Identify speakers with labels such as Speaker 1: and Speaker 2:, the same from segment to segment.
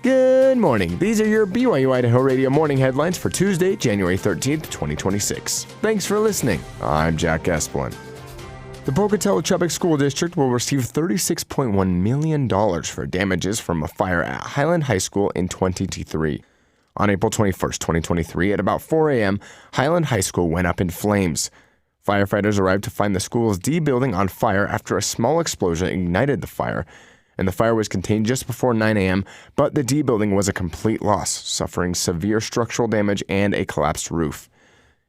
Speaker 1: Good morning. These are your BYU-Idaho radio morning headlines for Tuesday, January 13th, 2026. Thanks for listening. I'm Jack Esplin. The Pocatello-Chubbuck School District will receive $36.1 million for damages from a fire at Highland High School in 2023. On April 21st, 2023, at about 4 a.m., Highland High School went up in flames. Firefighters arrived to find the school's D building on fire after a small explosion ignited the fire, and the fire was contained just before 9 a.m., but the D building was a complete loss, suffering severe structural damage and a collapsed roof.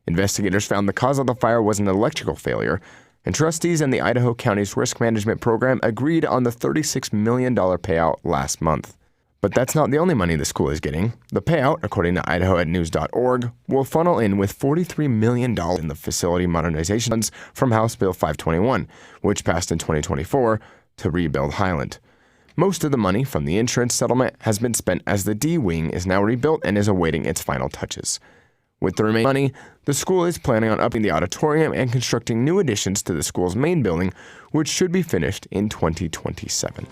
Speaker 1: Investigators found the cause of the fire was an electrical failure, and trustees and the Idaho County's Risk Management Program agreed on the $36 million payout last month. But that's not the only money the school is getting. The payout, according to idaho@news.org, will funnel in with $43 million in the facility modernization funds from House Bill 521, which passed in 2024 to rebuild Highland. Most of the money from the insurance settlement has been spent as the D wing is now rebuilt and is awaiting its final touches. With the remaining money, the school is planning on upping the auditorium and constructing new additions to the school's main building, which should be finished in 2027.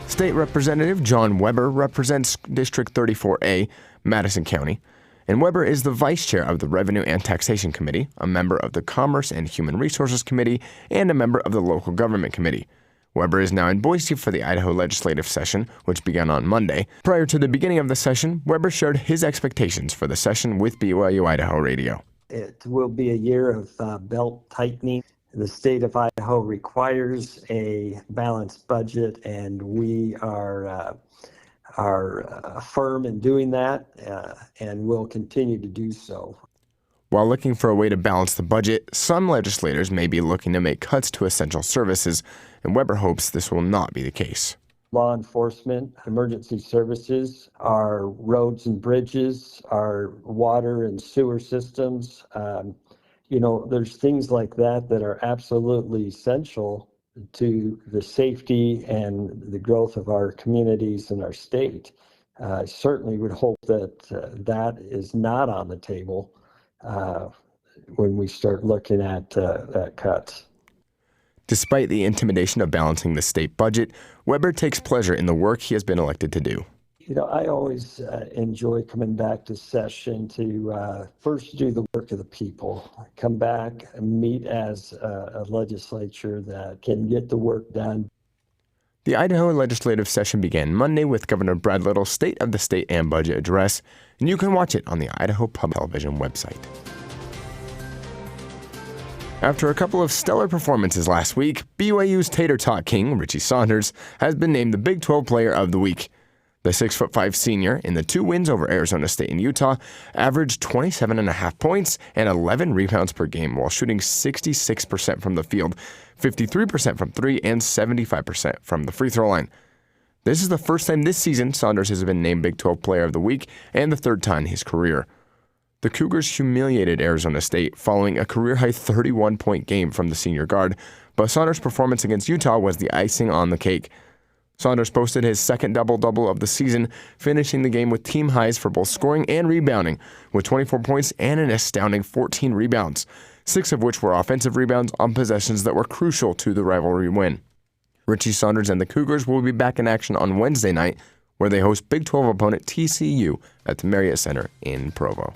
Speaker 1: State Representative Jon Weber represents District 34A, Madison County, and Weber is the vice chair of the Revenue and Taxation Committee, a member of the Commerce and Human Resources Committee, and a member of the Local Government Committee. Weber is now in Boise for the Idaho legislative session, which began on Monday. Prior to the beginning of the session, Weber shared his expectations for the session with BYU-Idaho Radio.
Speaker 2: It will be a year of belt tightening. The state of Idaho requires a balanced budget, and we are firm in doing that and will continue to do so.
Speaker 1: While looking for a way to balance the budget, some legislators may be looking to make cuts to essential services, and Weber hopes this will not be the case.
Speaker 2: Law enforcement, emergency services, our roads and bridges, our water and sewer systems, there's things like that that are absolutely essential to the safety and the growth of our communities and our state. I certainly would hope that that is not on the table when we start looking at cuts.
Speaker 1: Despite the intimidation of balancing the state budget, Weber takes pleasure in the work he has been elected to do.
Speaker 2: I always enjoy coming back to session to first do the work of the people, come back and meet as a legislature that can get the work done.
Speaker 1: The Idaho legislative session began Monday with Governor Brad Little's State of the State and Budget Address, and you can watch it on the Idaho Public Television website. After a couple of stellar performances last week, BYU's Tater Tot King, Richie Saunders, has been named the Big 12 Player of the Week. The 6'5" senior, in the 2 wins over Arizona State and Utah, averaged 27.5 points and 11 rebounds per game while shooting 66% from the field, 53% from 3, and 75% from the free throw line. This is the first time this season Saunders has been named Big 12 Player of the Week and the third time in his career. The Cougars humiliated Arizona State following a career-high 31-point game from the senior guard, but Saunders' performance against Utah was the icing on the cake. Saunders posted his second double-double of the season, finishing the game with team highs for both scoring and rebounding, with 24 points and an astounding 14 rebounds, 6 of which were offensive rebounds on possessions that were crucial to the rivalry win. Richie Saunders and the Cougars will be back in action on Wednesday night, where they host Big 12 opponent TCU at the Marriott Center in Provo.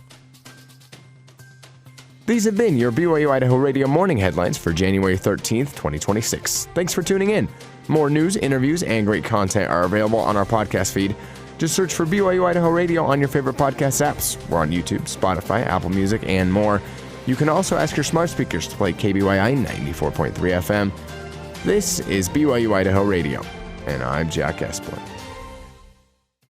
Speaker 1: These have been your BYU-Idaho Radio morning headlines for January 13th, 2026. Thanks for tuning in. More news, interviews, and great content are available on our podcast feed. Just search for BYU-Idaho Radio on your favorite podcast apps. We're on YouTube, Spotify, Apple Music, and more. You can also ask your smart speakers to play KBYI 94.3 FM. This is BYU-Idaho Radio, and I'm Jack Esplin.